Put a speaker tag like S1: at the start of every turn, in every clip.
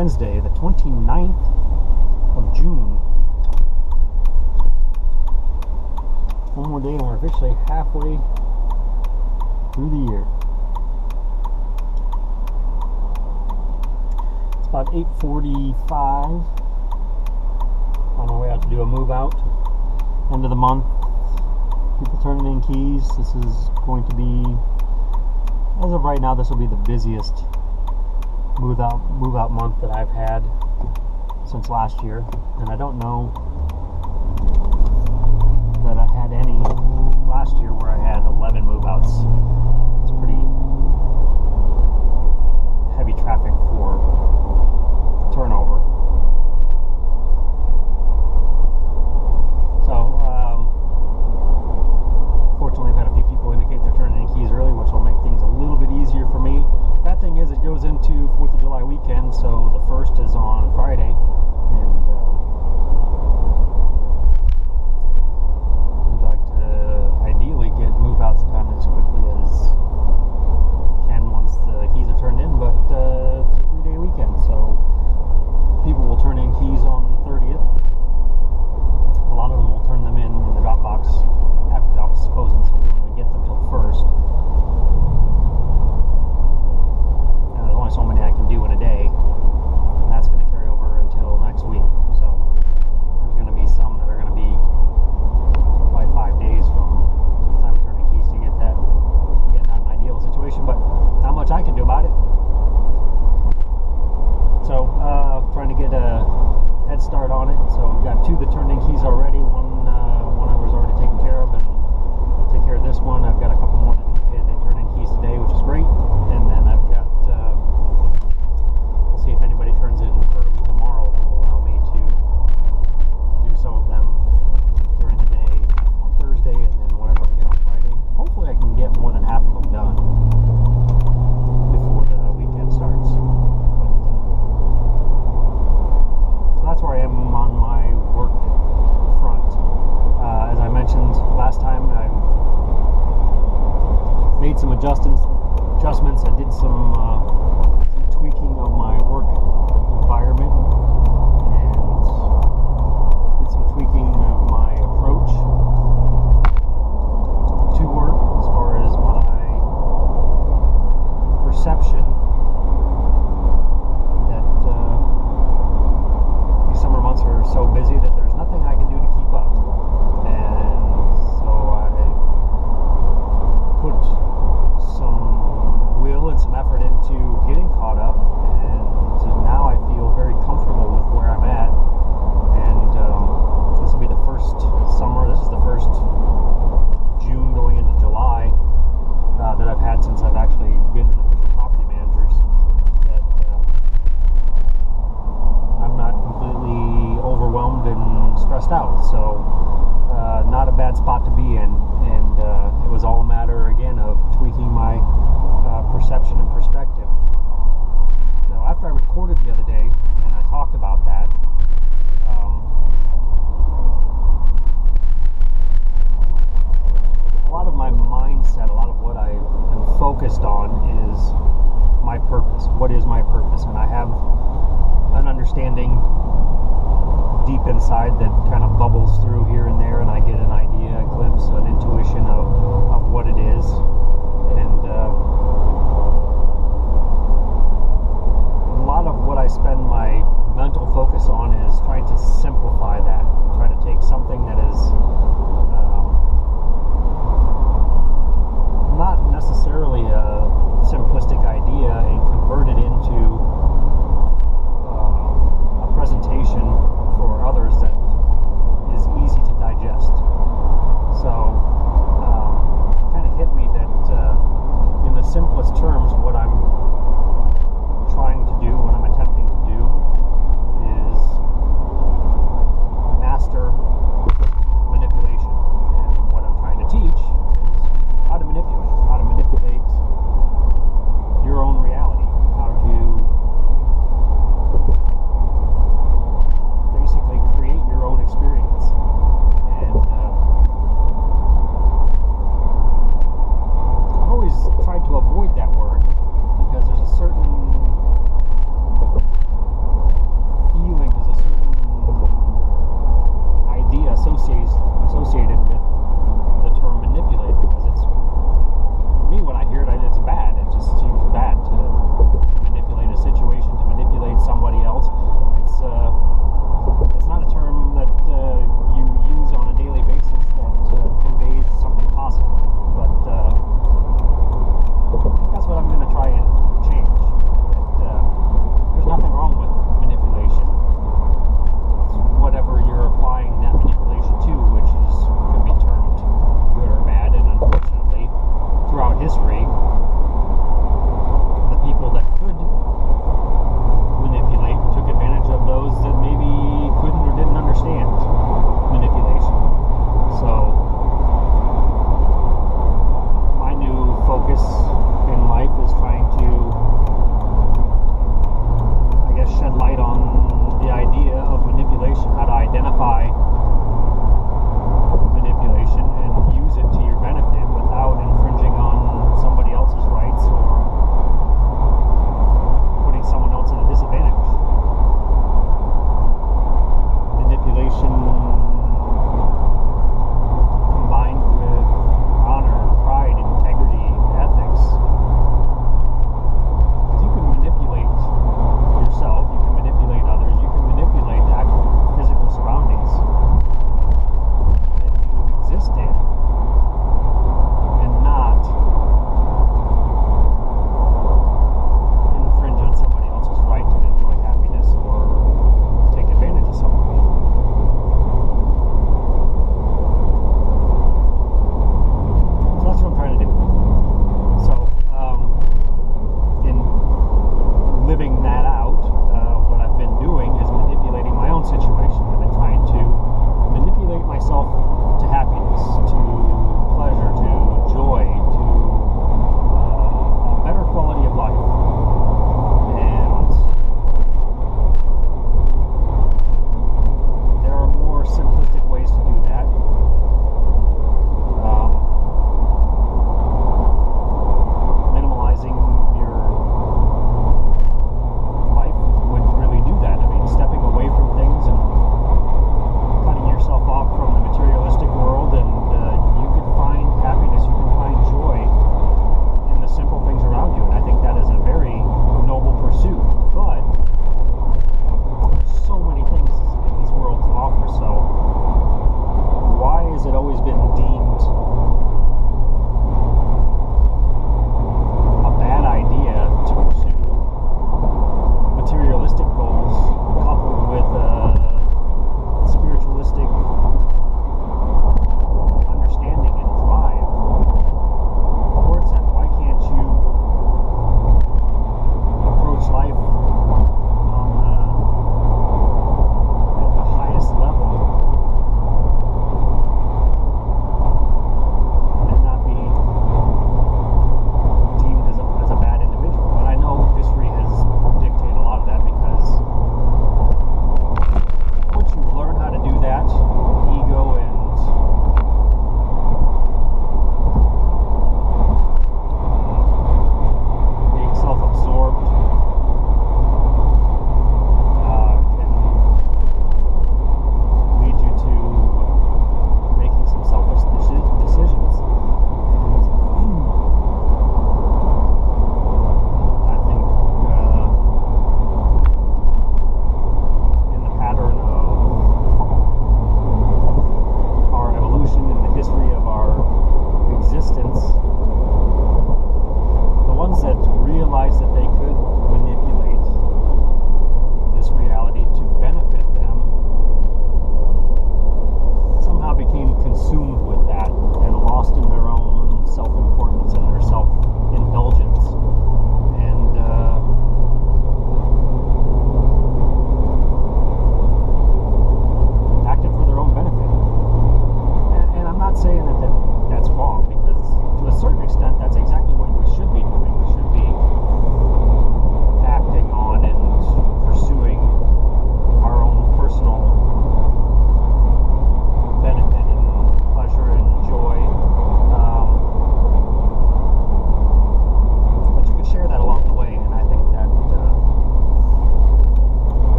S1: Wednesday, the 29th of June. One more day and we're officially halfway through the year. It's about 8:45. On my way out to do a move out. End of the month. People turning in keys. This is going to be, as of right now, this will be the busiest move out month that I've had since last year, and I don't know that I had any last year where I had 11 move outs. It's pretty heavy traffic for turnover. So fortunately I've had a few people indicate they're turning in keys early, which will make things a little bit easier for me. Bad thing is it goes into 4th of July weekend, so the 1st is on Friday, and we'd like to ideally get move-outs done as quickly as can once the keys are turned in, but it's a 3-day weekend, so people will turn in keys on the 30th. A lot of them will turn them in the drop box after the office is closing, so we won't even get them till the 1st. There's only so many I can do in a day, and that's going to carry over until next week. So there's going to be some that are going to be probably 5 days from the time of turning keys to get that, getting out of an ideal situation, but not much I can do about it. So trying to get a head start on it. So we've got 2 that turned in keys already. One I was already taken care of, and take care of this one. I've got a couple more that indicated they turned in keys today, which is great. And then I've got we'll see if anybody turns in early tomorrow. That will allow me to do some of them during the day on Thursday, and then whatever I get on Friday. Hopefully I can get more than half of them done before the weekend starts. But, so that's where I am on my work front. As I mentioned last time, I've made some adjustments. I did some tweaking of my work environment and did some tweaking of my approach to work as far as my perception that these summer months are so busy that there's nothing I can do to keep up. And so I put some will and some effort into getting caught up, and now I feel very comfortable with where I'm at. And this will be the first summer, this is the first June going into July that I've had since I've actually been an official property manager, that I'm not completely overwhelmed and stressed out. So not a bad spot to be in, and it was all a matter again of tweaking my perception and perspective. Now, after I recorded the other day and I talked about that, a lot of my mindset, a lot of what I am focused on is my purpose. What is my purpose? And I have an understanding deep inside that kind of bubbles through here and there, and I get an idea, a glimpse, an intuition of what it is. And a lot of what I spend my mental focus on is trying to simplify that, try to take something that is not necessarily a simplistic idea and convert it into a presentation for others that is easy to digest. So it kind of hit me that in the simplest terms, what I'm trying to do, what I'm attempting to do, is master manipulation. And what I'm trying to teach is how to manipulate your own reality, how to basically create your own experience. And I've always tried to avoid that word, because there's a certain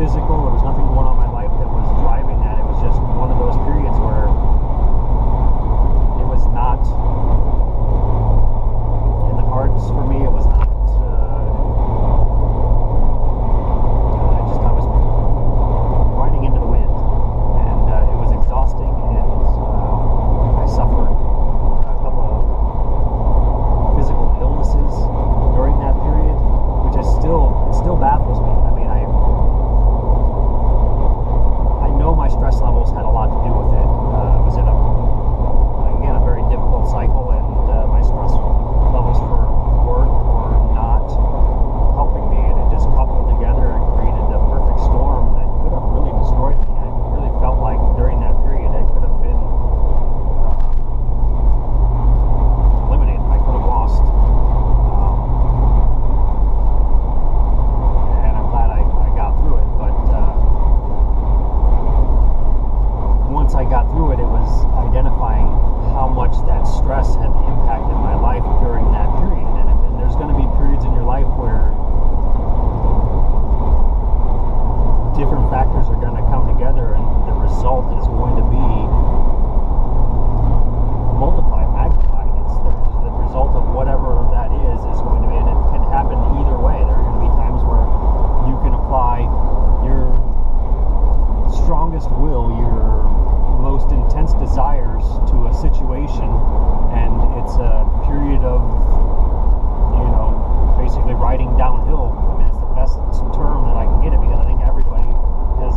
S1: physical. There was nothing going on in my life that was driving that. It was just one of those periods where it was not in the cards for me. It was not. I was riding into the wind, and it was exhausting. And I suffered a couple of physical illnesses during that period, which it still baffles me. I mean, I know my stress levels had a lot to do with it. I was in a very difficult cycle, and my stress levels for work were not helping me, and it just coupled together and created a perfect storm that could have really destroyed me. I really felt like during that period I could have been eliminated. I could have lost. And I'm glad I got through it. But once I got through it, it was identifying how much that stress had impacted my life during that period. And there's going to be periods in your life where different factors are going to come together, and the result is going to be multiplied, magnified. The result of whatever that is going to be, and it can happen either way. There are going to be times where you can apply your strongest will, your most intense desires to a situation, and it's a period of, basically riding downhill. I mean, it's the best term that I can get it, because I think everybody has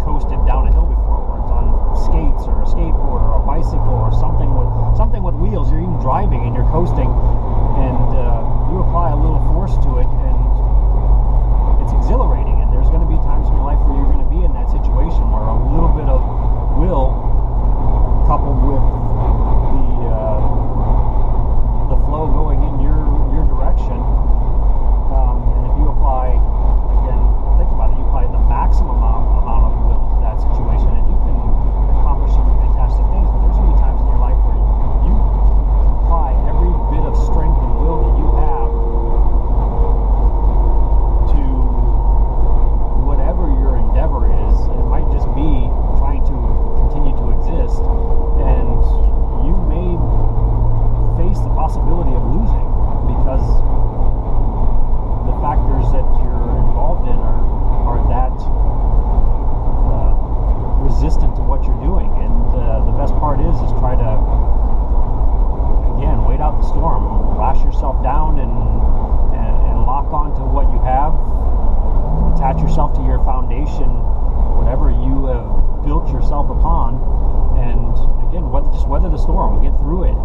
S1: coasted down a hill before, where it's on skates or a skateboard or a bicycle or something with wheels. You're even driving and you're coasting, and you apply a little force to it, and it's exhilarating. And there's going to be times in your life where you're going to be in that situation where a little bit of will coupled with the flow going in your direction, and if you apply, again, think about it, you apply the maximum amount of will to that situation, and you can accomplish some fantastic things. But there's going to be times in your life where you apply every bit of strength and will that you have to whatever your endeavor is. It might just be trying to continue to exist, and you may face the possibility of losing, because the factors that you're involved in are that resistant to what you're doing. And the best part is try to, again, wait out the storm, lash yourself down, and lock on to what you have, attach yourself to your foundation, whatever you have built yourself upon, and again, just weather the storm, get through it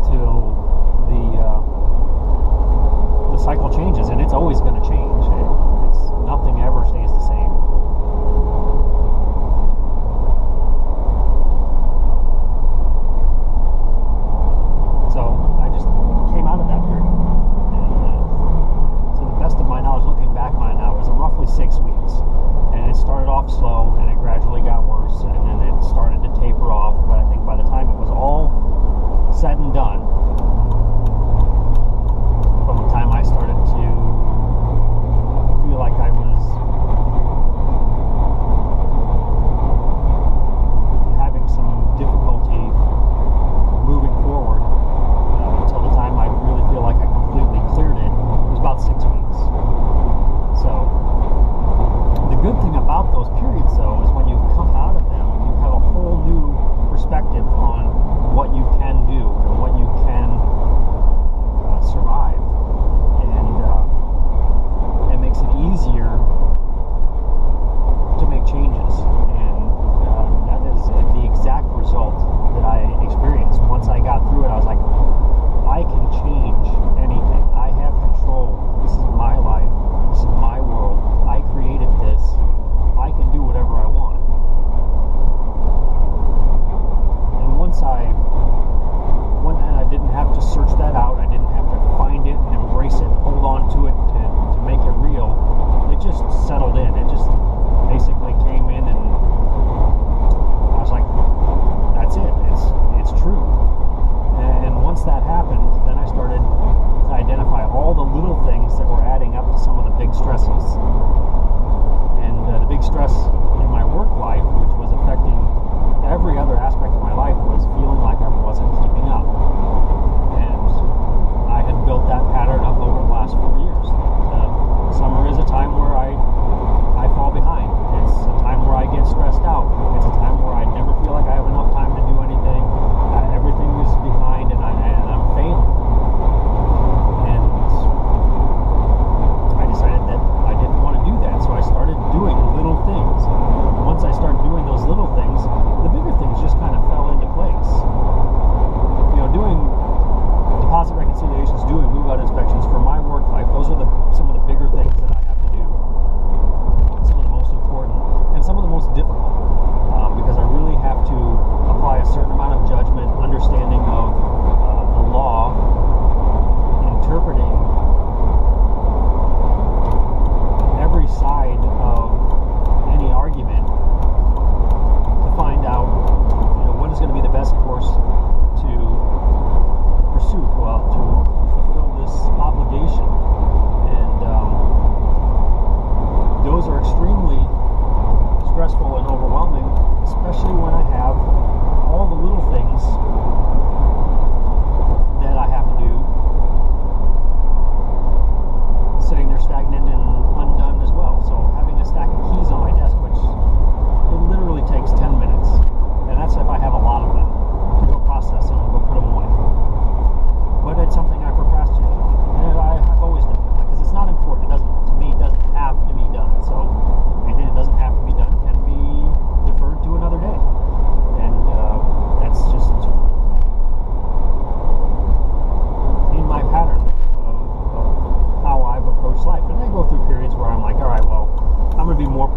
S1: till the cycle changes. And it's always going to change. It's nothing ever stays the same. So I just came out of that period, and to the best of my knowledge, looking back on it now, it was roughly 6 weeks, and it started off slow, and it gradually got worse, and then it started to taper off. But I think by the time it was all said and done, from the time I started to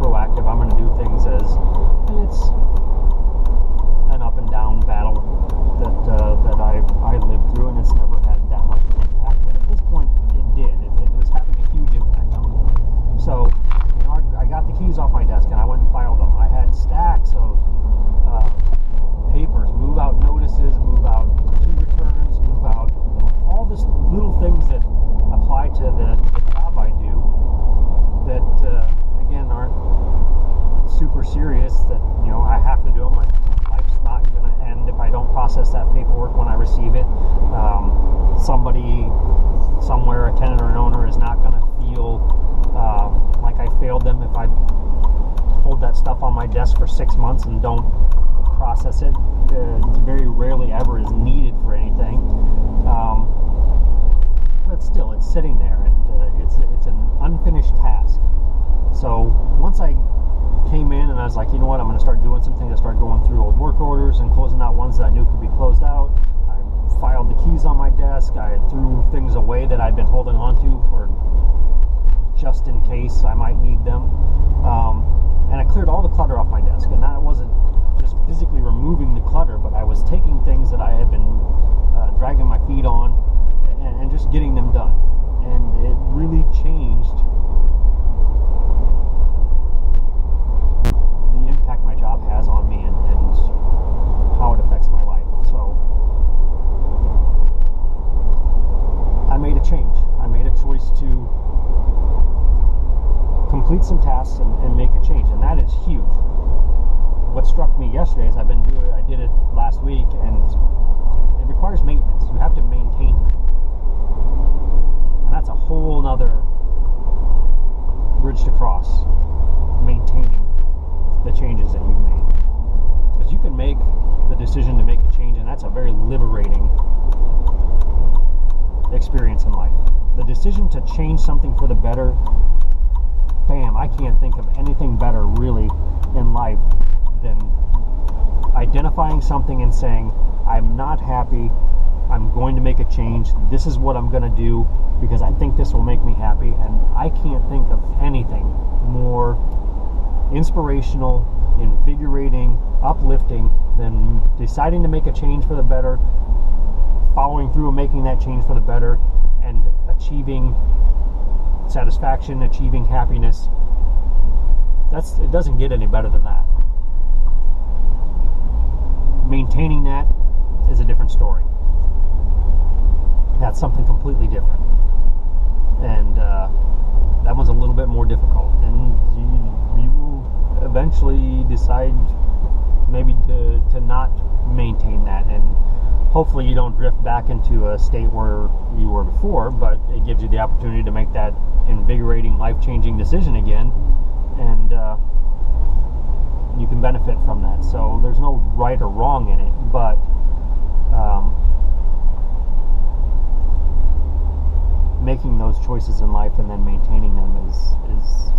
S1: proactive. I'm going to do things and it's an up and down battle that I lived through, and it's never had that much impact. But at this point, it did. It was having a huge impact on me. So, I got the keys off my desk, and I went and filed them. I had stacks of papers, move out notices, move out key returns, move out all this little things that apply to the job I do that again aren't super serious, that I have to do them. My life's not going to end if I don't process that paperwork when I receive it. Somebody somewhere, a tenant or an owner, is not going to feel like I failed them if I hold that stuff on my desk for 6 months and don't process it. It very rarely ever is needed for anything, but still, it's sitting there, and it's an unfinished task. So once I came in and I was like, you know what, I'm going to start doing some things. I started going through old work orders and closing out ones that I knew could be closed out. I filed the keys on my desk. I threw things away that I'd been holding on to for just in case I might need them, and I cleared all the clutter off my desk. And that wasn't just physically removing the clutter, but I was taking things that I had been dragging my feet on and just getting them done. And it really changed the impact my job has on me and how it affects my life. So I made a change. I made a choice to complete some tasks and make a change, and that is huge. What struck me yesterday is I did it last week, and it requires maintenance. You have to maintain it. And that's a whole nother bridge to cross, maintaining the changes that you've made. Because you can make the decision to make a change, and that's a very liberating experience in life. The decision to change something for the better, bam, I can't think of anything better really in life than identifying something and saying, I'm not happy, I'm going to make a change, this is what I'm going to do because I think this will make me happy. And I can't think of anything more inspirational, invigorating, uplifting than deciding to make a change for the better, following through and making that change for the better, and achieving satisfaction, achieving happiness. It doesn't get any better than that. Maintaining that is a different story. That's something completely different, and that one's a little bit more difficult, and you will eventually decide maybe to not maintain that, and hopefully you don't drift back into a state where you were before, but it gives you the opportunity to make that invigorating, life-changing decision again, and you can benefit from that. So there's no right or wrong in it, but making those choices in life and then maintaining them is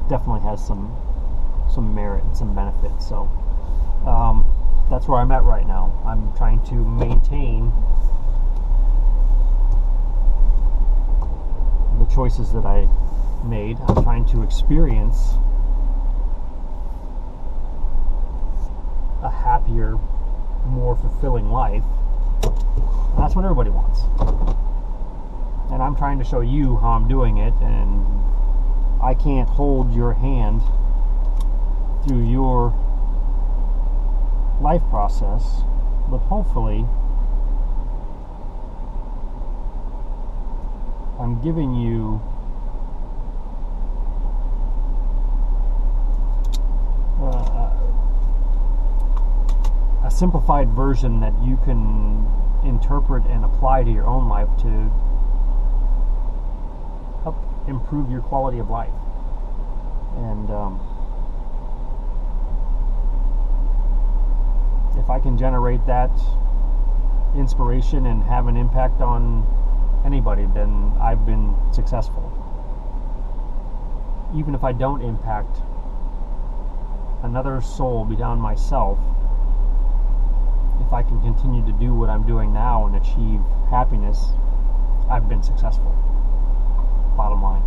S1: definitely has some merit and some benefit. So that's where I'm at right now. I'm trying to maintain the choices that I made. I'm trying to experience a happier, more fulfilling life. And that's what everybody wants. And I'm trying to show you how I'm doing it, and I can't hold your hand through your life process, but hopefully I'm giving you a simplified version that you can interpret and apply to your own life to help improve your quality of life. And if I can generate that inspiration and have an impact on anybody, then I've been successful. Even if I don't impact another soul beyond myself, if I can continue to do what I'm doing now and achieve happiness, I've been successful. Bottom line.